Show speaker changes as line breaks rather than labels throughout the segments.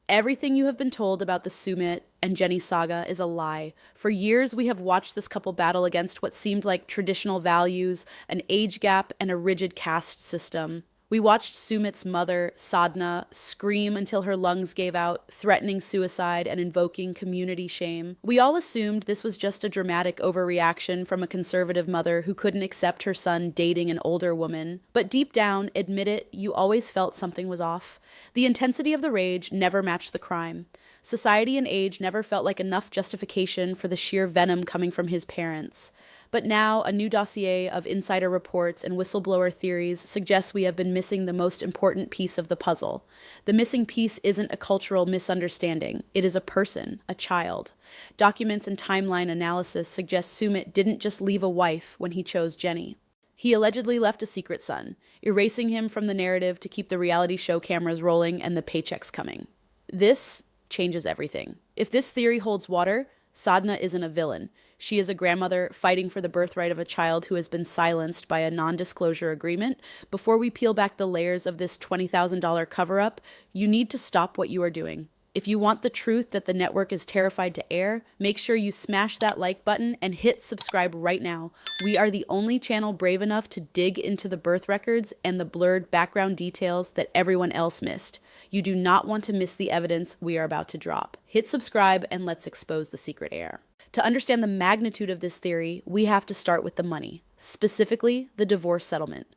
Everything you have been told about the Sumit and Jenny saga is a lie. For years, we have watched this couple battle against what seemed like traditional values, an age gap, and a rigid caste system. We watched Sumit's mother, Sadhna, scream until her lungs gave out, threatening suicide and invoking community shame. We all assumed this was just a dramatic overreaction from a conservative mother who couldn't accept her son dating an older woman. But deep down, admit it, you always felt something was off. The intensity of the rage never matched the crime. Society and age never felt like enough justification for the sheer venom coming from his parents. But now, a new dossier of insider reports and whistleblower theories suggests we have been missing the most important piece of the puzzle. The missing piece isn't a cultural misunderstanding. It is a person, a child. Documents and timeline analysis suggest Sumit didn't just leave a wife when he chose Jenny. He allegedly left a secret son, erasing him from the narrative to keep the reality show cameras rolling and the paychecks coming. This changes everything. If this theory holds water, Sadhna isn't a villain. She is a grandmother fighting for the birthright of a child who has been silenced by a non-disclosure agreement. Before we peel back the layers of this $20,000 cover-up, you need to stop what you are doing. If you want the truth that the network is terrified to air, make sure you smash that like button and hit subscribe right now. We are the only channel brave enough to dig into the birth records and the blurred background details that everyone else missed. You do not want to miss the evidence we are about to drop. Hit subscribe and let's expose the secret heir. To understand the magnitude of this theory, we have to start with the money, specifically the divorce settlement.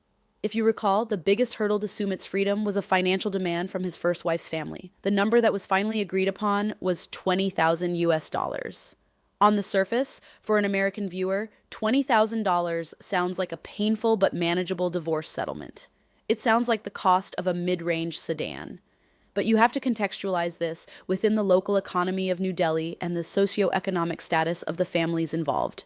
If you recall, the biggest hurdle to Sumit's freedom was a financial demand from his first wife's family. The number that was finally agreed upon was $20,000 US. On the surface, for an American viewer, $20,000 sounds like a painful but manageable divorce settlement. It sounds like the cost of a mid-range sedan. But you have to contextualize this within the local economy of New Delhi and the socioeconomic status of the families involved.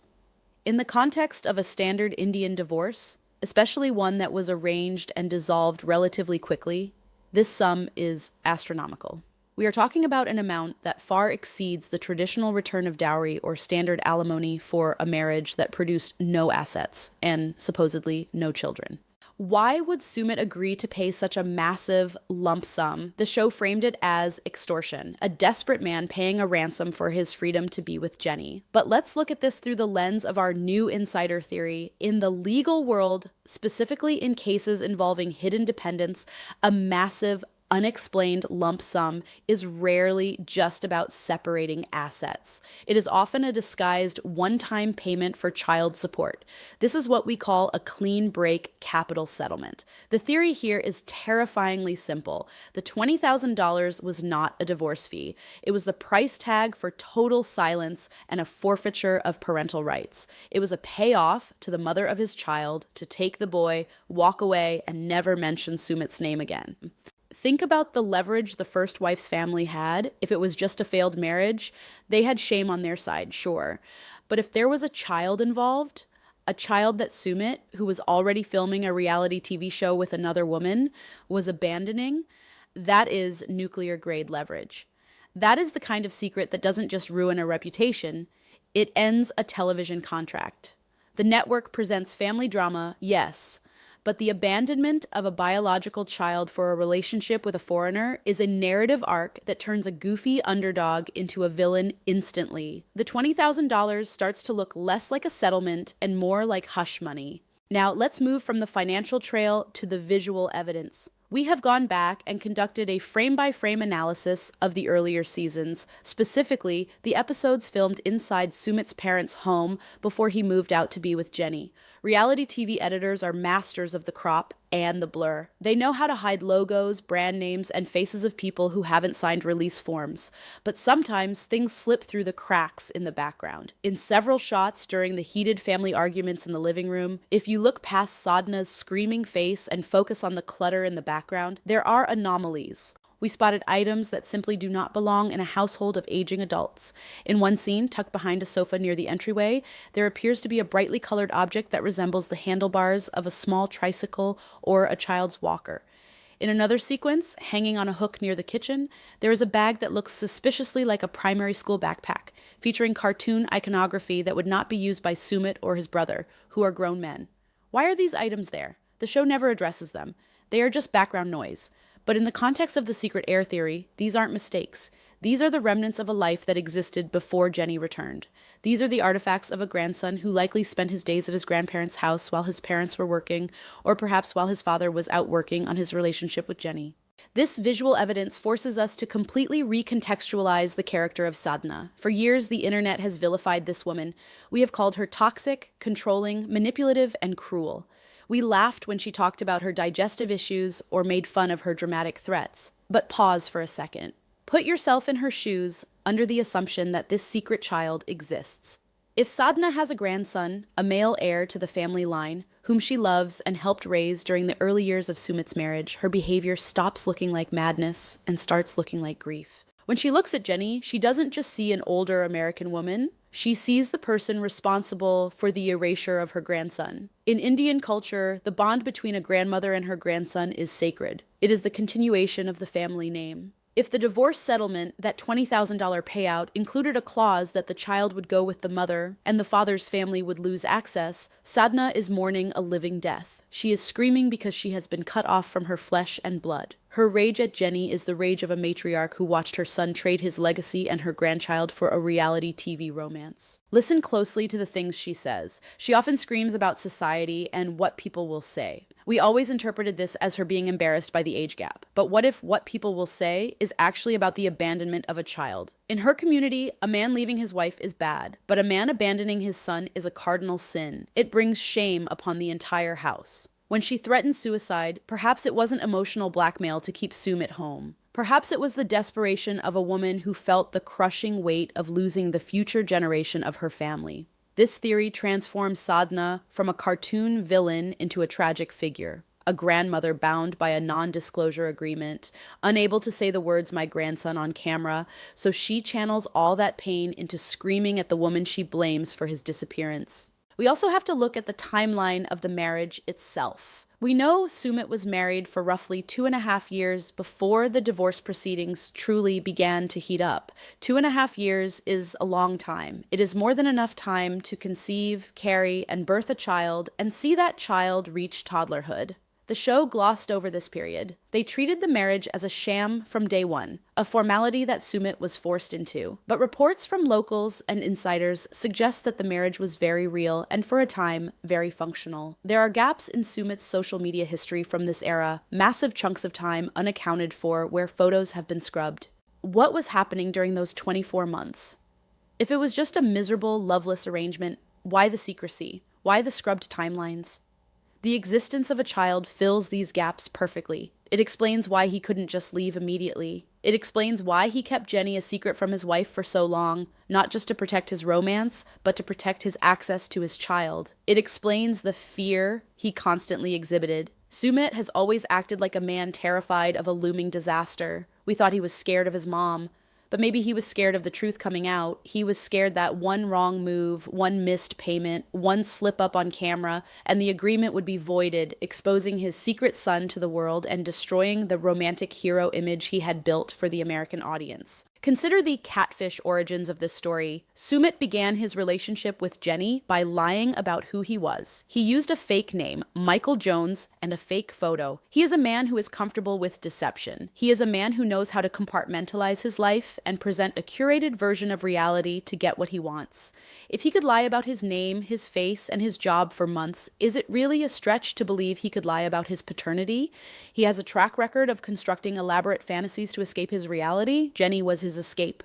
In the context of a standard Indian divorce, especially one that was arranged and dissolved relatively quickly, this sum is astronomical. We are talking about an amount that far exceeds the traditional return of dowry or standard alimony for a marriage that produced no assets and supposedly no children. Why would Sumit agree to pay such a massive lump sum? The show framed it as extortion, a desperate man paying a ransom for his freedom to be with Jenny. But let's look at this through the lens of our new insider theory. In the legal world, specifically in cases involving hidden dependents, a massive unexplained lump sum is rarely just about separating assets. It is often a disguised one-time payment for child support. This is what we call a clean break capital settlement. The theory here is terrifyingly simple. The $20,000 was not a divorce fee. It was the price tag for total silence and a forfeiture of parental rights. It was a payoff to the mother of his child to take the boy, walk away, and never mention Sumit's name again. Think about the leverage the first wife's family had. If it was just a failed marriage, they had shame on their side, sure. But if there was a child involved, a child that Sumit, who was already filming a reality TV show with another woman, was abandoning, that is nuclear-grade leverage. That is the kind of secret that doesn't just ruin a reputation, it ends a television contract. The network presents family drama, yes, but the abandonment of a biological child for a relationship with a foreigner is a narrative arc that turns a goofy underdog into a villain instantly. The $20,000 starts to look less like a settlement and more like hush money. Now, let's move from the financial trail to the visual evidence. We have gone back and conducted a frame-by-frame analysis of the earlier seasons, specifically the episodes filmed inside Sumit's parents' home before he moved out to be with Jenny. Reality TV editors are masters of the crop and the blur. They know how to hide logos, brand names, and faces of people who haven't signed release forms. But sometimes things slip through the cracks in the background. In several shots during the heated family arguments in the living room, if you look past Sadhna's screaming face and focus on the clutter in the background, there are anomalies. We spotted items that simply do not belong in a household of aging adults. In one scene, tucked behind a sofa near the entryway, there appears to be a brightly colored object that resembles the handlebars of a small tricycle or a child's walker. In another sequence, hanging on a hook near the kitchen, there is a bag that looks suspiciously like a primary school backpack, featuring cartoon iconography that would not be used by Sumit or his brother, who are grown men. Why are these items there? The show never addresses them. They are just background noise. But in the context of the secret heir theory, these aren't mistakes. These are the remnants of a life that existed before Jenny returned. These are the artifacts of a grandson who likely spent his days at his grandparents' house while his parents were working, or perhaps while his father was out working on his relationship with Jenny. This visual evidence forces us to completely recontextualize the character of Sadhna. For years, the internet has vilified this woman. We have called her toxic, controlling, manipulative, and cruel. We laughed when she talked about her digestive issues or made fun of her dramatic threats. But pause for a second. Put yourself in her shoes under the assumption that this secret child exists. If Sadhna has a grandson, a male heir to the family line, whom she loves and helped raise during the early years of Sumit's marriage, her behavior stops looking like madness and starts looking like grief. When she looks at Jenny, she doesn't just see an older American woman. She sees the person responsible for the erasure of her grandson. In Indian culture, the bond between a grandmother and her grandson is sacred. It is the continuation of the family name. If the divorce settlement, that $20,000 payout, included a clause that the child would go with the mother and the father's family would lose access, Sadhna is mourning a living death. She is screaming because she has been cut off from her flesh and blood. Her rage at Jenny is the rage of a matriarch who watched her son trade his legacy and her grandchild for a reality TV romance. Listen closely to the things she says. She often screams about society and what people will say. We always interpreted this as her being embarrassed by the age gap. But what if what people will say is actually about the abandonment of a child? In her community, a man leaving his wife is bad, but a man abandoning his son is a cardinal sin. It brings shame upon the entire house. When she threatened suicide, perhaps it wasn't emotional blackmail to keep Sumit home. Perhaps it was the desperation of a woman who felt the crushing weight of losing the future generation of her family. This theory transforms Sadhna from a cartoon villain into a tragic figure, a grandmother bound by a non-disclosure agreement, unable to say the words "my grandson" on camera, so she channels all that pain into screaming at the woman she blames for his disappearance. We also have to look at the timeline of the marriage itself. We know Sumit was married for roughly 2.5 years before the divorce proceedings truly began to heat up. 2.5 years is a long time. It is more than enough time to conceive, carry, and birth a child and see that child reach toddlerhood. The show glossed over this period. They treated the marriage as a sham from day one, a formality that Sumit was forced into. But reports from locals and insiders suggest that the marriage was very real and, for a time, very functional. There are gaps in Sumit's social media history from this era, massive chunks of time unaccounted for where photos have been scrubbed. What was happening during those 24 months? If it was just a miserable, loveless arrangement, why the secrecy? Why the scrubbed timelines? The existence of a child fills these gaps perfectly. It explains why he couldn't just leave immediately. It explains why he kept Jenny a secret from his wife for so long, not just to protect his romance, but to protect his access to his child. It explains the fear he constantly exhibited. Sumit has always acted like a man terrified of a looming disaster. We thought he was scared of his mom. But maybe he was scared of the truth coming out. He was scared that one wrong move, one missed payment, one slip up on camera, and the agreement would be voided, exposing his secret son to the world and destroying the romantic hero image he had built for the American audience. Consider the catfish origins of this story. Sumit began his relationship with Jenny by lying about who he was. He used a fake name, Michael Jones, and a fake photo. He is a man who is comfortable with deception. He is a man who knows how to compartmentalize his life and present a curated version of reality to get what he wants. If he could lie about his name, his face, and his job for months, is it really a stretch to believe he could lie about his paternity? He has a track record of constructing elaborate fantasies to escape his reality. Jenny was his escape.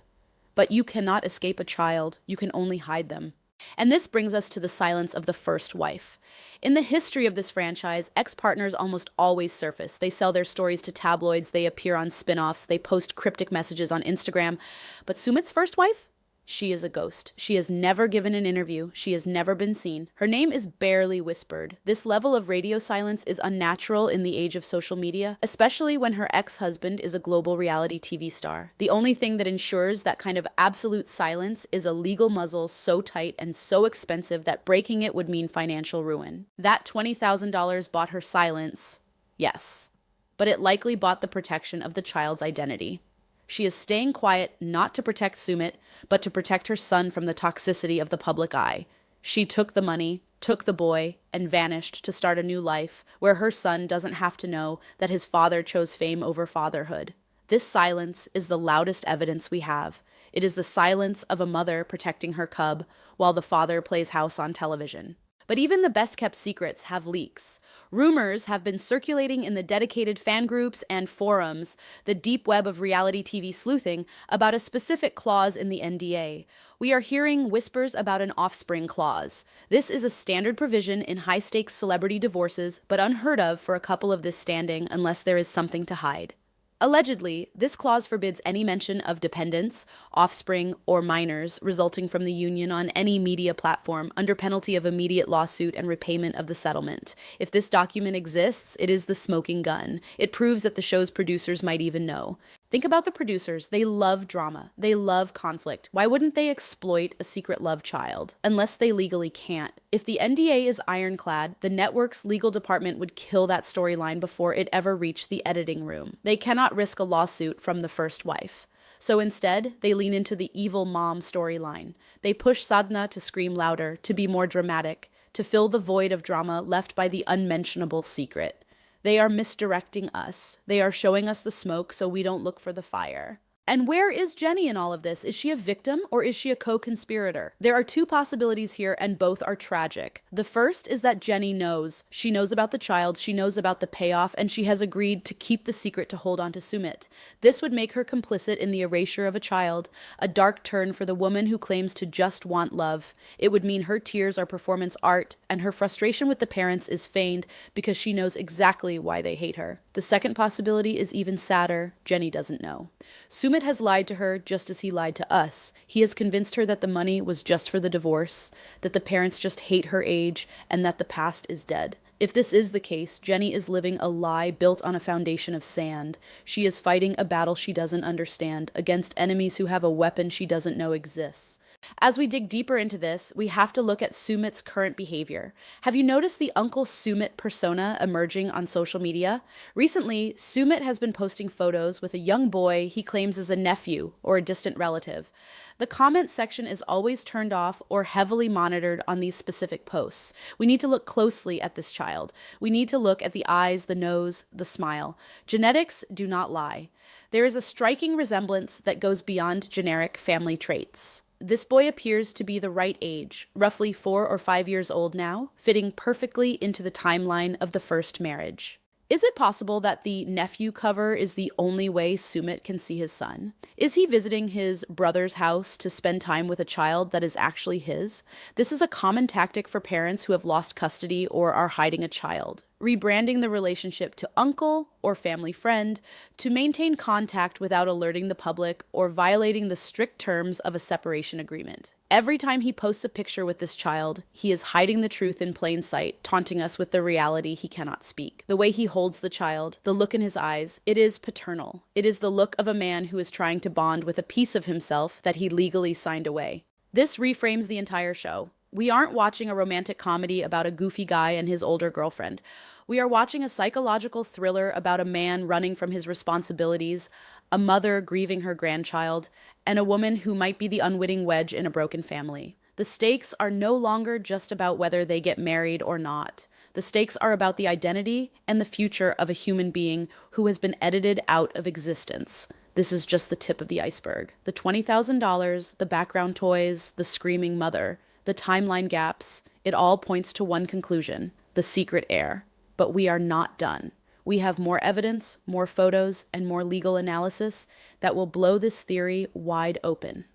But you cannot escape a child. You can only hide them. And this brings us to the silence of the first wife. In the history of this franchise, ex-partners almost always surface. They sell their stories to tabloids, they appear on spin-offs, they post cryptic messages on Instagram. But Sumit's first wife? She is a ghost. She has never given an interview. She has never been seen. Her name is barely whispered. This level of radio silence is unnatural in the age of social media, especially when her ex-husband is a global reality TV star. The only thing that ensures that kind of absolute silence is a legal muzzle so tight and so expensive that breaking it would mean financial ruin. That $20,000 bought her silence, yes, but it likely bought the protection of the child's identity. She is staying quiet not to protect Sumit, but to protect her son from the toxicity of the public eye. She took the money, took the boy, and vanished to start a new life where her son doesn't have to know that his father chose fame over fatherhood. This silence is the loudest evidence we have. It is the silence of a mother protecting her cub while the father plays house on television. But even the best-kept secrets have leaks. Rumors have been circulating in the dedicated fan groups and forums, the deep web of reality TV sleuthing, about a specific clause in the NDA. We are hearing whispers about an offspring clause. This is a standard provision in high-stakes celebrity divorces, but unheard of for a couple of this standing unless there is something to hide. Allegedly, this clause forbids any mention of dependents, offspring, or minors resulting from the union on any media platform under penalty of immediate lawsuit and repayment of the settlement. If this document exists, it is the smoking gun. It proves that the show's producers might even know. Think about the producers. They love drama. They love conflict. Why wouldn't they exploit a secret love child? Unless they legally can't. If the NDA is ironclad, the network's legal department would kill that storyline before it ever reached the editing room. They cannot risk a lawsuit from the first wife. So instead, they lean into the evil mom storyline. They push Sadhna to scream louder, to be more dramatic, to fill the void of drama left by the unmentionable secret. They are misdirecting us. They are showing us the smoke so we don't look for the fire. And where is Jenny in all of this? Is she a victim or is she a co-conspirator? There are two possibilities here, and both are tragic. The first is that Jenny knows. She knows about the child, she knows about the payoff, and she has agreed to keep the secret to hold on to Sumit. This would make her complicit in the erasure of a child, a dark turn for the woman who claims to just want love. It would mean her tears are performance art, and her frustration with the parents is feigned because she knows exactly why they hate her. The second possibility is even sadder. Jenny doesn't know. Sumit has lied to her just as he lied to us. He has convinced her that the money was just for the divorce, that the parents just hate her age, and that the past is dead. If this is the case, Jenny is living a lie built on a foundation of sand. She is fighting a battle she doesn't understand against enemies who have a weapon she doesn't know exists. As we dig deeper into this, we have to look at Sumit's current behavior. Have you noticed the Uncle Sumit persona emerging on social media? Recently, Sumit has been posting photos with a young boy he claims is a nephew or a distant relative. The comment section is always turned off or heavily monitored on these specific posts. We need to look closely at this child. We need to look at the eyes, the nose, the smile. Genetics do not lie. There is a striking resemblance that goes beyond generic family traits. This boy appears to be the right age, roughly 4 or 5 years old now, fitting perfectly into the timeline of the first marriage. Is it possible that the nephew cover is the only way Sumit can see his son? Is he visiting his brother's house to spend time with a child that is actually his? This is a common tactic for parents who have lost custody or are hiding a child, rebranding the relationship to uncle or family friend to maintain contact without alerting the public or violating the strict terms of a separation agreement. Every time he posts a picture with this child, he is hiding the truth in plain sight, taunting us with the reality he cannot speak. The way he holds the child, the look in his eyes, it is paternal. It is the look of a man who is trying to bond with a piece of himself that he legally signed away. This reframes the entire show. We aren't watching a romantic comedy about a goofy guy and his older girlfriend. We are watching a psychological thriller about a man running from his responsibilities, a mother grieving her grandchild, and a woman who might be the unwitting wedge in a broken family. The stakes are no longer just about whether they get married or not. The stakes are about the identity and the future of a human being who has been edited out of existence. This is just the tip of the iceberg. The $20,000, the background toys, the screaming mother, the timeline gaps, it all points to one conclusion: the secret heir. But we are not done. We have more evidence, more photos, and more legal analysis that will blow this theory wide open.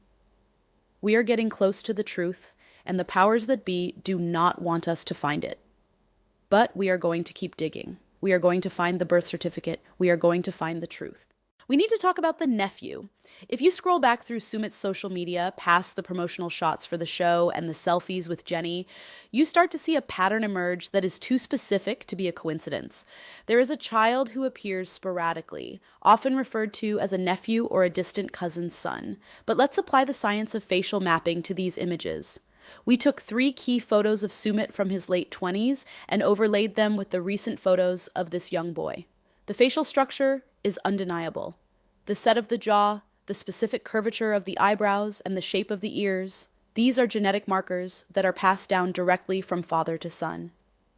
We are getting close to the truth, and the powers that be do not want us to find it. But we are going to keep digging. We are going to find the birth certificate. We are going to find the truth. We need to talk about the nephew. If you scroll back through Sumit's social media, past the promotional shots for the show and the selfies with Jenny, you start to see a pattern emerge that is too specific to be a coincidence. There is a child who appears sporadically, often referred to as a nephew or a distant cousin's son. But let's apply the science of facial mapping to these images. We took 3 key photos of Sumit from his late 20s and overlaid them with the recent photos of this young boy. The facial structure is undeniable. The set of the jaw, the specific curvature of the eyebrows, and the shape of the ears, These are genetic markers that are passed down directly from father to son.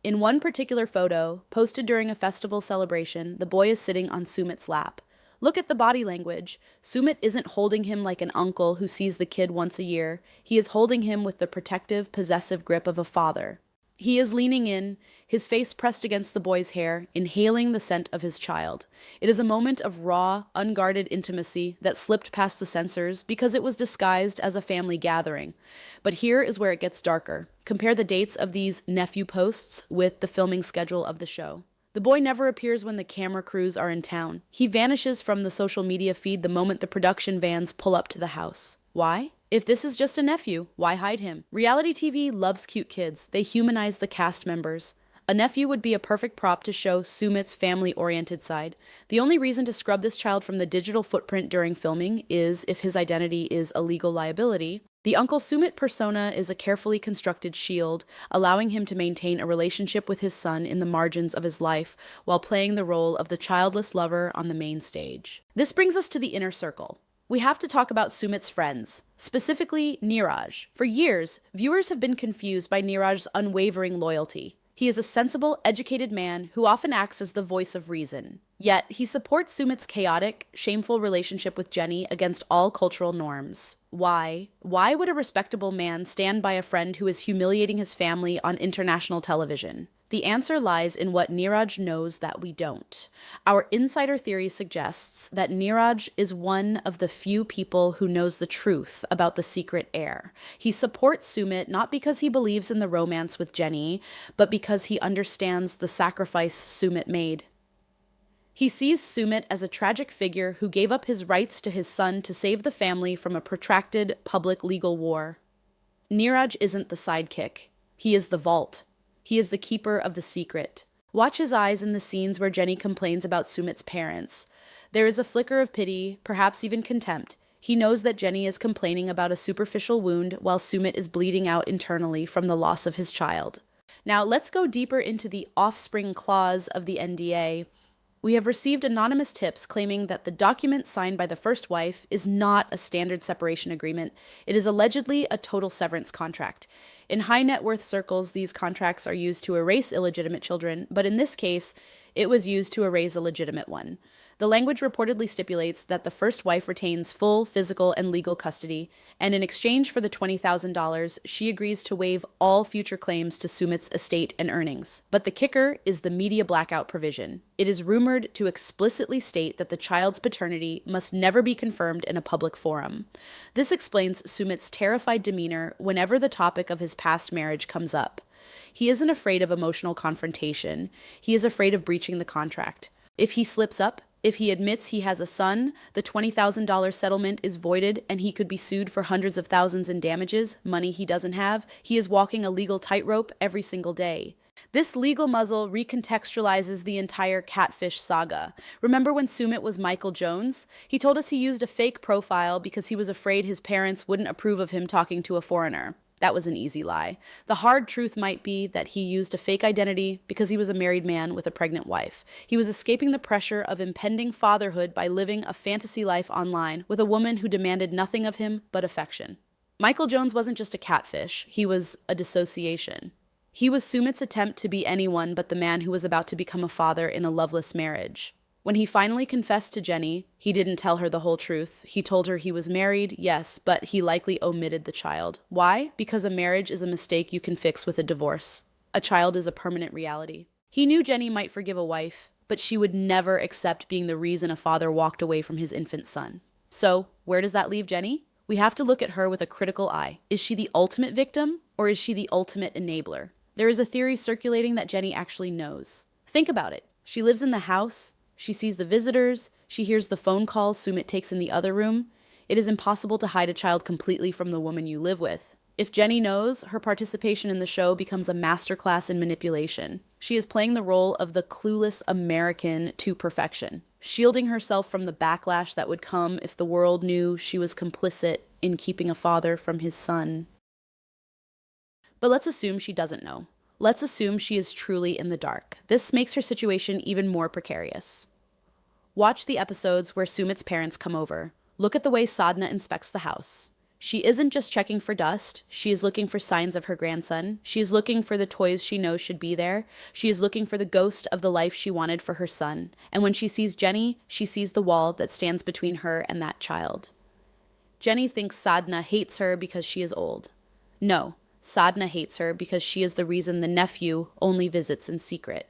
In one particular photo, posted during a festival celebration, the boy is sitting on Sumit's lap. Look at the body language. Sumit isn't holding him like an uncle who sees the kid once a year. He is holding him with the protective, possessive grip of a father. He is leaning in, his face pressed against the boy's hair, inhaling the scent of his child. It is a moment of raw, unguarded intimacy that slipped past the censors because it was disguised as a family gathering. But here is where it gets darker. Compare the dates of these nephew posts with the filming schedule of the show. The boy never appears when the camera crews are in town. He vanishes from the social media feed the moment the production vans pull up to the house. Why? If this is just a nephew, why hide him? Reality TV loves cute kids. They humanize the cast members. A nephew would be a perfect prop to show Sumit's family-oriented side. The only reason to scrub this child from the digital footprint during filming is if his identity is a legal liability. The Uncle Sumit persona is a carefully constructed shield, allowing him to maintain a relationship with his son in the margins of his life while playing the role of the childless lover on the main stage. This brings us to the inner circle. We have to talk about Sumit's friends, specifically Neeraj. For years, viewers have been confused by Neeraj's unwavering loyalty. He is a sensible, educated man who often acts as the voice of reason. Yet, he supports Sumit's chaotic, shameful relationship with Jenny against all cultural norms. Why? Why would a respectable man stand by a friend who is humiliating his family on international television? The answer lies in what Neeraj knows that we don't. Our insider theory suggests that Neeraj is one of the few people who knows the truth about the secret heir. He supports Sumit not because he believes in the romance with Jenny, but because he understands the sacrifice Sumit made. He sees Sumit as a tragic figure who gave up his rights to his son to save the family from a protracted public legal war. Neeraj isn't the sidekick. He is the vault. He is the keeper of the secret. Watch his eyes in the scenes where Jenny complains about Sumit's parents. There is a flicker of pity, perhaps even contempt. He knows that Jenny is complaining about a superficial wound while Sumit is bleeding out internally from the loss of his child. Now, let's go deeper into the offspring clause of the NDA. We have received anonymous tips claiming that the document signed by the first wife is not a standard separation agreement. It is allegedly a total severance contract. In high net worth circles, these contracts are used to erase illegitimate children, but in this case, it was used to erase a legitimate one. The language reportedly stipulates that the first wife retains full physical and legal custody, and in exchange for the $20,000, she agrees to waive all future claims to Sumit's estate and earnings. But the kicker is the media blackout provision. It is rumored to explicitly state that the child's paternity must never be confirmed in a public forum. This explains Sumit's terrified demeanor whenever the topic of his past marriage comes up. He isn't afraid of emotional confrontation. He is afraid of breaching the contract. If he slips up, if he admits he has a son, the $20,000 settlement is voided and he could be sued for hundreds of thousands in damages, money he doesn't have. He is walking a legal tightrope every single day. This legal muzzle recontextualizes the entire catfish saga. Remember when Sumit was Michael Jones? He told us he used a fake profile because he was afraid his parents wouldn't approve of him talking to a foreigner. That was an easy lie. The hard truth might be that he used a fake identity because he was a married man with a pregnant wife. He was escaping the pressure of impending fatherhood by living a fantasy life online with a woman who demanded nothing of him but affection. Michael Jones wasn't just a catfish. He was a dissociation. He was Sumit's attempt to be anyone but the man who was about to become a father in a loveless marriage. When he finally confessed to Jenny, he didn't tell her the whole truth. He told her he was married, yes, but he likely omitted the child. Why? Because a marriage is a mistake you can fix with a divorce. A child is a permanent reality. He knew Jenny might forgive a wife, but she would never accept being the reason a father walked away from his infant son. So, where does that leave Jenny? We have to look at her with a critical eye. Is she the ultimate victim, or is she the ultimate enabler? There is a theory circulating that Jenny actually knows. Think about it. She lives in the house. She sees the visitors. She hears the phone calls Sumit takes in the other room. It is impossible to hide a child completely from the woman you live with. If Jenny knows, her participation in the show becomes a masterclass in manipulation. She is playing the role of the clueless American to perfection, shielding herself from the backlash that would come if the world knew she was complicit in keeping a father from his son. But let's assume she doesn't know. Let's assume she is truly in the dark. This makes her situation even more precarious. Watch the episodes where Sumit's parents come over. Look at the way Sadhna inspects the house. She isn't just checking for dust. She is looking for signs of her grandson. She is looking for the toys she knows should be there. She is looking for the ghost of the life she wanted for her son. And when she sees Jenny, she sees the wall that stands between her and that child. Jenny thinks Sadhna hates her because she is old. No, Sadhna hates her because she is the reason the nephew only visits in secret.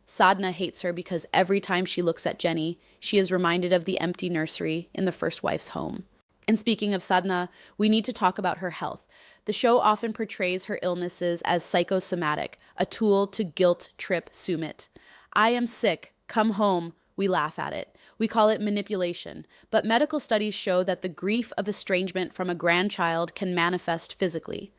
Sadhna hates her because every time she looks at Jenny, she is reminded of the empty nursery in the first wife's home. And speaking of Sadhna, we need to talk about her health. The show often portrays her illnesses as psychosomatic, a tool to guilt trip Sumit. I am sick, come home, we laugh at it. We call it manipulation, but medical studies show that the grief of estrangement from a grandchild can manifest physically.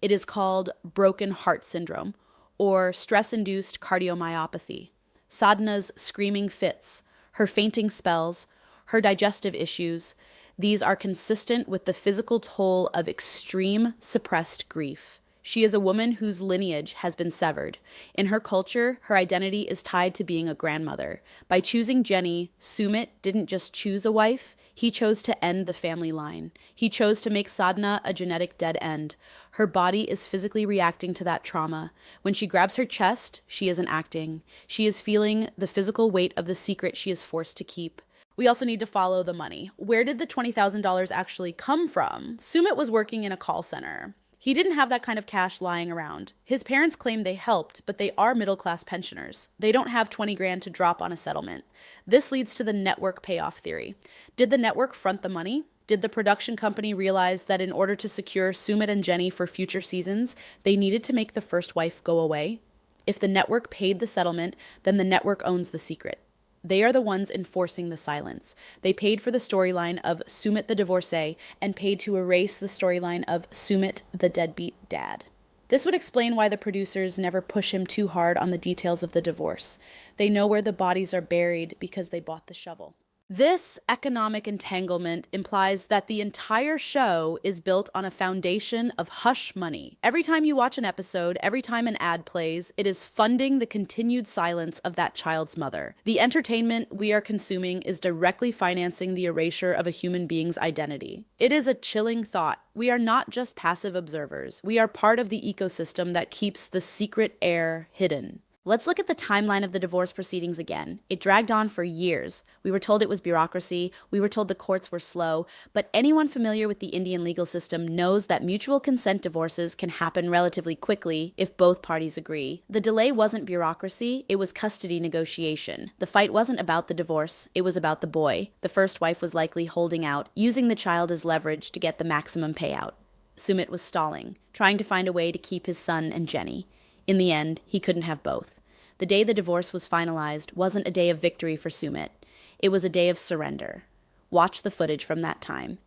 It is called broken heart syndrome, or stress-induced cardiomyopathy. Sadhna's screaming fits, her fainting spells, her digestive issues, these are consistent with the physical toll of extreme suppressed grief. She is a woman whose lineage has been severed. In her culture, her identity is tied to being a grandmother. By choosing Jenny, Sumit didn't just choose a wife, he chose to end the family line. He chose to make Sadhna a genetic dead end. Her body is physically reacting to that trauma. When she grabs her chest, she isn't acting. She is feeling the physical weight of the secret she is forced to keep. We also need to follow the money. Where did the $20,000 actually come from? Sumit was working in a call center. He didn't have that kind of cash lying around. His parents claim they helped, but they are middle-class pensioners. They don't have 20 grand to drop on a settlement. This leads to the network payoff theory. Did the network front the money? Did the production company realize that in order to secure Sumit and Jenny for future seasons, they needed to make the first wife go away? If the network paid the settlement, then the network owns the secret. They are the ones enforcing the silence. They paid for the storyline of Sumit the divorcee and paid to erase the storyline of Sumit the deadbeat dad. This would explain why the producers never push him too hard on the details of the divorce. They know where the bodies are buried because they bought the shovel. This economic entanglement implies that the entire show is built on a foundation of hush money. Every time you watch an episode, every time an ad plays, it is funding the continued silence of that child's mother. The entertainment we are consuming is directly financing the erasure of a human being's identity. It is a chilling thought. We are not just passive observers. We are part of the ecosystem that keeps the secret heir hidden. Let's look at the timeline of the divorce proceedings again. It dragged on for years. We were told it was bureaucracy. We were told the courts were slow. But anyone familiar with the Indian legal system knows that mutual consent divorces can happen relatively quickly if both parties agree. The delay wasn't bureaucracy, it was custody negotiation. The fight wasn't about the divorce, it was about the boy. The first wife was likely holding out, using the child as leverage to get the maximum payout. Sumit was stalling, trying to find a way to keep his son and Jenny. In the end, he couldn't have both. The day the divorce was finalized wasn't a day of victory for Sumit. It was a day of surrender. Watch the footage from that time.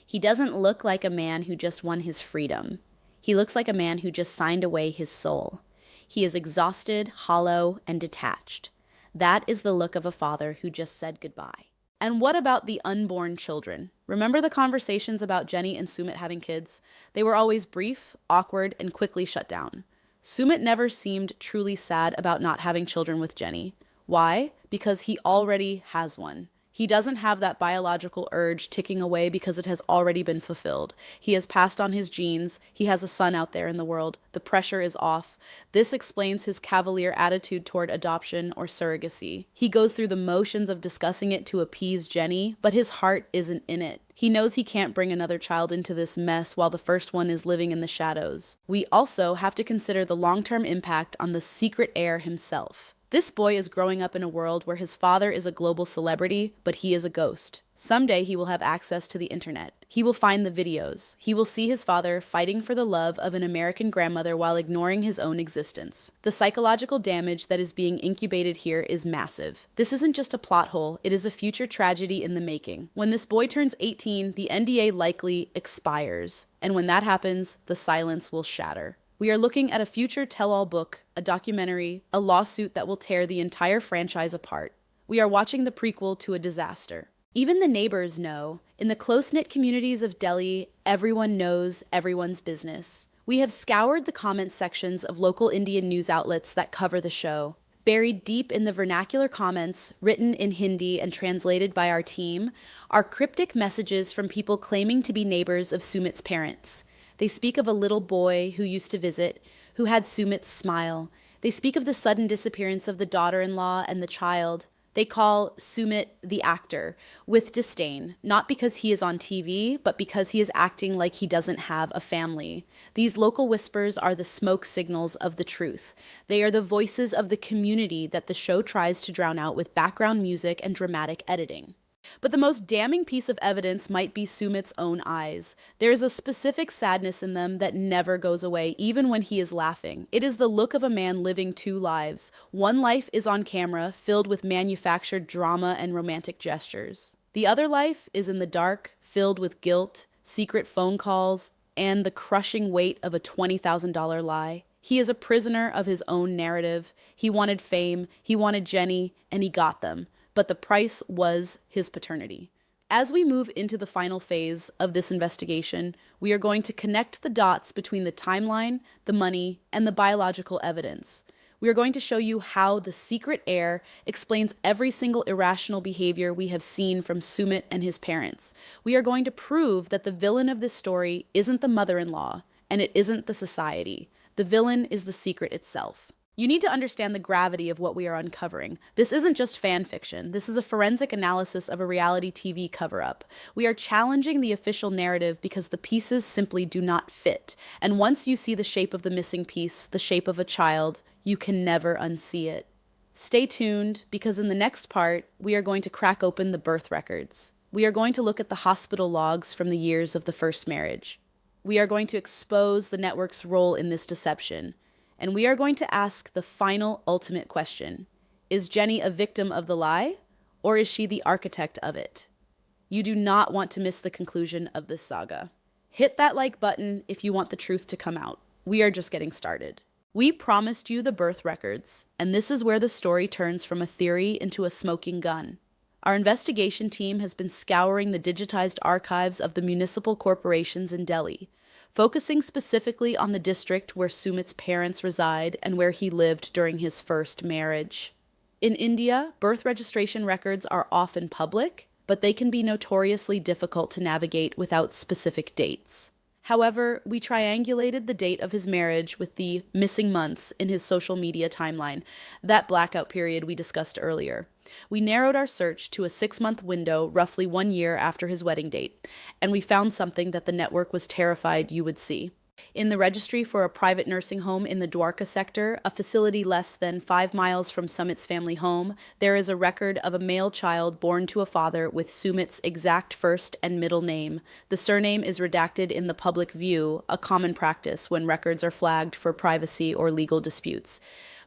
He doesn't look like a man who just won his freedom. He looks like a man who just signed away his soul. He is exhausted, hollow, and detached. That is the look of a father who just said goodbye. And what about the unborn children? Remember the conversations about Jenny and Sumit having kids? They were always brief, awkward, and quickly shut down. Sumit never seemed truly sad about not having children with Jenny. Why? Because he already has one. He doesn't have that biological urge ticking away because it has already been fulfilled. He has passed on his genes. He has a son out there in the world. The pressure is off. This explains his cavalier attitude toward adoption or surrogacy. He goes through the motions of discussing it to appease Jenny, but his heart isn't in it. He knows he can't bring another child into this mess while the first one is living in the shadows. We also have to consider the long-term impact on the secret heir himself. This boy is growing up in a world where his father is a global celebrity, but he is a ghost. Someday he will have access to the internet. He will find the videos. He will see his father fighting for the love of an American grandmother while ignoring his own existence. The psychological damage that is being incubated here is massive. This isn't just a plot hole, it is a future tragedy in the making. When this boy turns 18, the NDA likely expires. And when that happens, the silence will shatter. We are looking at a future tell-all book, a documentary, a lawsuit that will tear the entire franchise apart. We are watching the prequel to a disaster. Even the neighbors know. In the close-knit communities of Delhi, everyone knows everyone's business. We have scoured the comment sections of local Indian news outlets that cover the show. Buried deep in the vernacular comments, written in Hindi and translated by our team, are cryptic messages from people claiming to be neighbors of Sumit's parents. They speak of a little boy who used to visit, who had Sumit's smile. They speak of the sudden disappearance of the daughter-in-law and the child. They call Sumit the actor, with disdain, not because he is on TV, but because he is acting like he doesn't have a family. These local whispers are the smoke signals of the truth. They are the voices of the community that the show tries to drown out with background music and dramatic editing. But the most damning piece of evidence might be Sumit's own eyes. There is a specific sadness in them that never goes away, even when he is laughing. It is the look of a man living two lives. One life is on camera, filled with manufactured drama and romantic gestures. The other life is in the dark, filled with guilt, secret phone calls, and the crushing weight of a $20,000 lie. He is a prisoner of his own narrative. He wanted fame, he wanted Jenny, and he got them. But the price was his paternity. As we move into the final phase of this investigation, we are going to connect the dots between the timeline, the money, and the biological evidence. We are going to show you how the secret heir explains every single irrational behavior we have seen from Sumit and his parents. We are going to prove that the villain of this story isn't the mother-in-law, and it isn't the society. The villain is the secret itself. You need to understand the gravity of what we are uncovering. This isn't just fan fiction. This is a forensic analysis of a reality TV cover-up. We are challenging the official narrative because the pieces simply do not fit. And once you see the shape of the missing piece, the shape of a child, you can never unsee it. Stay tuned, because in the next part, we are going to crack open the birth records. We are going to look at the hospital logs from the years of the first marriage. We are going to expose the network's role in this deception. And we are going to ask the final ultimate question. Is Jenny a victim of the lie, or is she the architect of it? You do not want to miss the conclusion of this saga. Hit that like button if you want the truth to come out. We are just getting started. We promised you the birth records, and this is where the story turns from a theory into a smoking gun. Our investigation team has been scouring the digitized archives of the municipal corporations in Delhi, focusing specifically on the district where Sumit's parents reside and where he lived during his first marriage. In India, birth registration records are often public, but they can be notoriously difficult to navigate without specific dates. However, we triangulated the date of his marriage with the missing months in his social media timeline, that blackout period we discussed earlier. We narrowed our search to a 6-month window, roughly 1 year after his wedding date, and we found something that the network was terrified you would see. In the registry for a private nursing home in the Dwarka sector, a facility less than 5 miles from Sumit's family home, there is a record of a male child born to a father with Sumit's exact first and middle name. The surname is redacted in the public view, a common practice when records are flagged for privacy or legal disputes.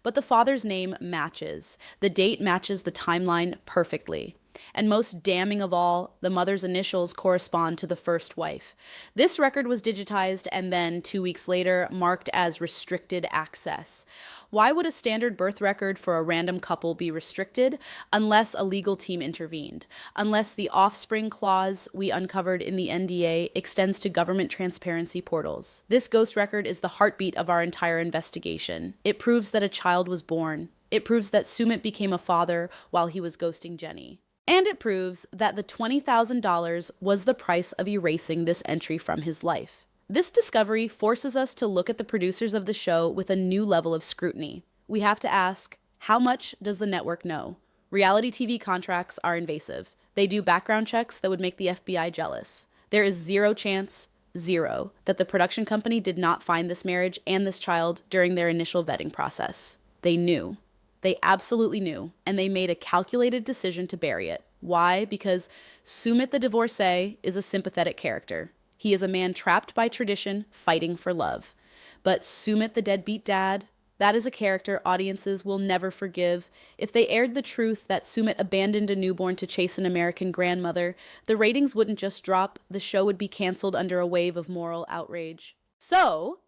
But the father's name matches. The date matches the timeline perfectly. And most damning of all, the mother's initials correspond to the first wife. This record was digitized and then, 2 weeks later, marked as restricted access. Why would a standard birth record for a random couple be restricted? Unless a legal team intervened. Unless the offspring clause we uncovered in the NDA extends to government transparency portals. This ghost record is the heartbeat of our entire investigation. It proves that a child was born. It proves that Sumit became a father while he was ghosting Jenny. And it proves that the $20,000 was the price of erasing this entry from his life. This discovery forces us to look at the producers of the show with a new level of scrutiny. We have to ask, how much does the network know? Reality TV contracts are invasive. They do background checks that would make the FBI jealous. There is zero chance, zero, that the production company did not find this marriage and this child during their initial vetting process. They knew. They absolutely knew, and they made a calculated decision to bury it. Why? Because Sumit the divorcee is a sympathetic character. He is a man trapped by tradition, fighting for love. But Sumit the deadbeat dad, that is a character audiences will never forgive. If they aired the truth that Sumit abandoned a newborn to chase an American grandmother, the ratings wouldn't just drop, the show would be canceled under a wave of moral outrage. So,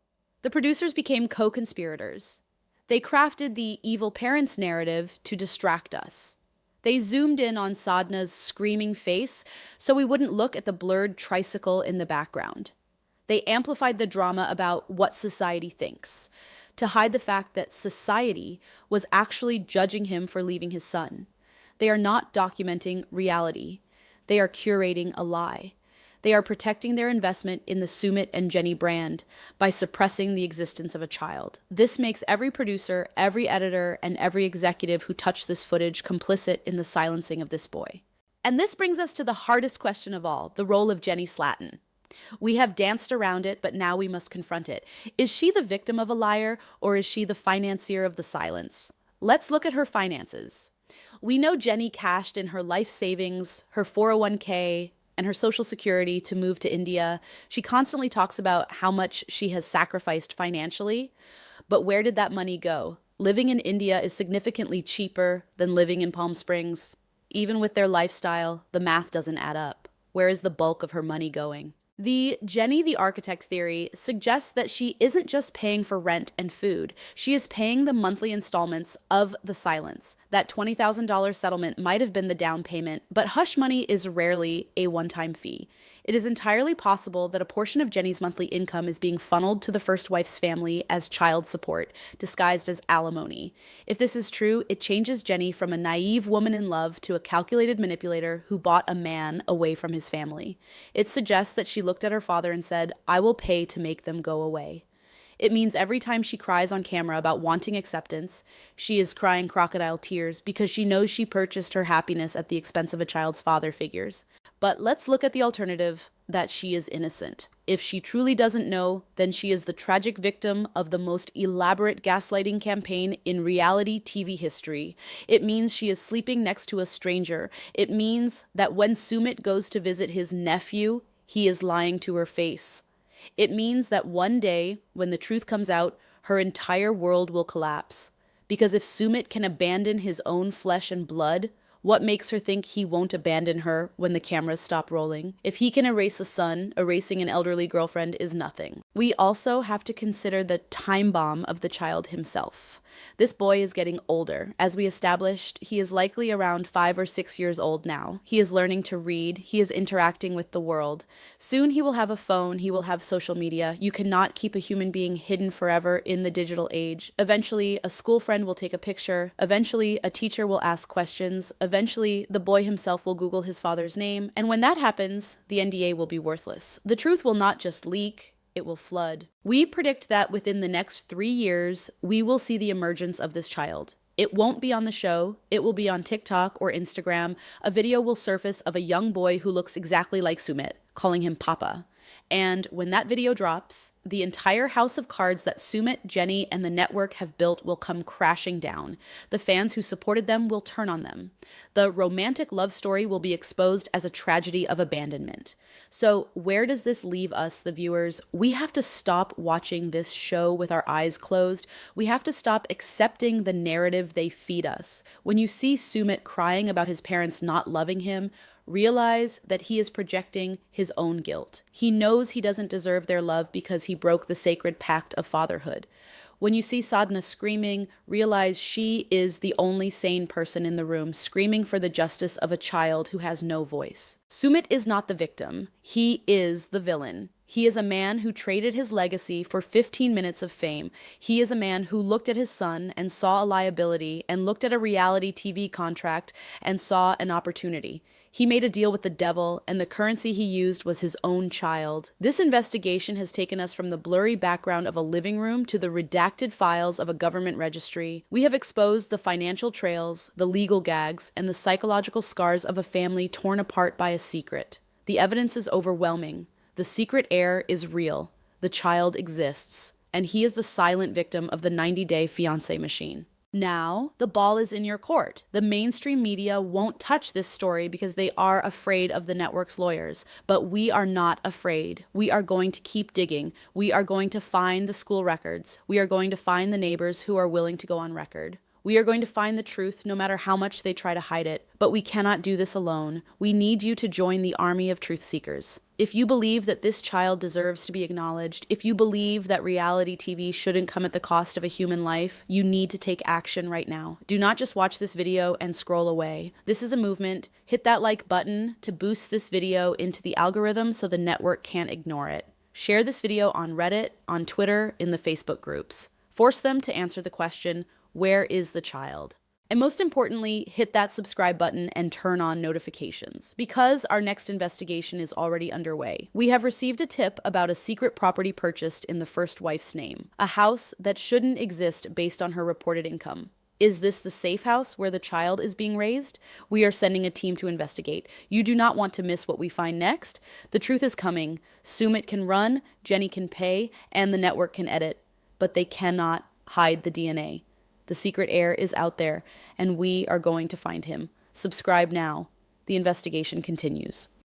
the producers became co-conspirators. They crafted the evil parents narrative to distract us. They zoomed in on Sadhna's screaming face so we wouldn't look at the blurred tricycle in the background. They amplified the drama about what society thinks. to hide the fact that society was actually judging him for leaving his son. They are not documenting reality. They are curating a lie. They are protecting their investment in the Sumit and Jenny brand by suppressing the existence of a child. This makes every producer, every editor, and every executive who touched this footage complicit in the silencing of this boy. And this brings us to the hardest question of all, the role of Jenny Slatten. We have danced around it, but now we must confront it. Is she the victim of a liar, or is she the financier of the silence? Let's look at her finances. We know Jenny cashed in her life savings, her 401k, and her social security to move to India. She constantly talks about how much she has sacrificed financially, but where did that money go? Living in India is significantly cheaper than living in Palm Springs. Even with their lifestyle, the math doesn't add up. Where is the bulk of her money going? The Jenny the Architect theory suggests that she isn't just paying for rent and food. She is paying the monthly installments of the silence. That $20,000 settlement might have been the down payment, but hush money is rarely a one-time fee. It is entirely possible that a portion of Jenny's monthly income is being funneled to the first wife's family as child support, disguised as alimony. If this is true, it changes Jenny from a naive woman in love to a calculated manipulator who bought a man away from his family. It suggests that she looked at her father and said, "I will pay to make them go away." It means every time she cries on camera about wanting acceptance, she is crying crocodile tears because she knows she purchased her happiness at the expense of a child's father figures. But let's look at the alternative, that she is innocent. If she truly doesn't know, then she is the tragic victim of the most elaborate gaslighting campaign in reality TV history. It means she is sleeping next to a stranger. It means that when Sumit goes to visit his nephew, he is lying to her face. It means that one day, when the truth comes out, her entire world will collapse. Because if Sumit can abandon his own flesh and blood, what makes her think he won't abandon her when the cameras stop rolling? If he can erase a son, erasing an elderly girlfriend is nothing. We also have to consider the time bomb of the child himself. This boy is getting older. As we established, he is likely around 5 or 6 years old now. He is learning to read. He is interacting with the world. Soon he will have a phone. He will have social media. You cannot keep a human being hidden forever in the digital age. Eventually, a school friend will take a picture. Eventually, a teacher will ask questions. Eventually, the boy himself will Google his father's name. And when that happens, the NDA will be worthless. The truth will not just leak. It will flood. We predict that within the next 3 years, we will see the emergence of this child. It won't be on the show. It will be on TikTok or Instagram. A video will surface of a young boy who looks exactly like Sumit, calling him Papa. And when that video drops, the entire house of cards that Sumit, Jenny, and the network have built will come crashing down. The fans who supported them will turn on them. The romantic love story will be exposed as a tragedy of abandonment. So where does this leave us, the viewers? We have to stop watching this show with our eyes closed. We have to stop accepting the narrative they feed us. When you see Sumit crying about his parents not loving him, realize that he is projecting his own guilt. He knows he doesn't deserve their love because he broke the sacred pact of fatherhood. When you see Sadhna screaming, realize she is the only sane person in the room, screaming for the justice of a child who has no voice. Sumit is not the victim. He is the villain. He is a man who traded his legacy for 15 minutes of fame. He is a man who looked at his son and saw a liability, and looked at a reality TV contract and saw an opportunity. He made a deal with the devil, and the currency he used was his own child. This investigation has taken us from the blurry background of a living room to the redacted files of a government registry. We have exposed the financial trails, the legal gags, and the psychological scars of a family torn apart by a secret. The evidence is overwhelming. The secret heir is real. The child exists. And he is the silent victim of the 90-day fiancé machine. Now, the ball is in your court. The mainstream media won't touch this story because they are afraid of the network's lawyers. But we are not afraid. We are going to keep digging. We are going to find the school records. We are going to find the neighbors who are willing to go on record. We are going to find the truth no matter how much they try to hide it. But we cannot do this alone. We need you to join the army of truth seekers. If you believe that this child deserves to be acknowledged, if you believe that reality TV shouldn't come at the cost of a human life, you need to take action right now. Do not just watch this video and scroll away. This is a movement. Hit that like button to boost this video into the algorithm so the network can't ignore it. Share this video on Reddit, on Twitter, in the Facebook groups. Force them to answer the question, where is the child? And most importantly, hit that subscribe button and turn on notifications because our next investigation is already underway. We have received a tip about a secret property purchased in the first wife's name, a house that shouldn't exist based on her reported income. Is this the safe house where the child is being raised? We are sending a team to investigate. You do not want to miss what we find next. The truth is coming. Sumit can run, Jenny can pay, and the network can edit, but they cannot hide the DNA. The secret heir is out there, and we are going to find him. Subscribe now. The investigation continues.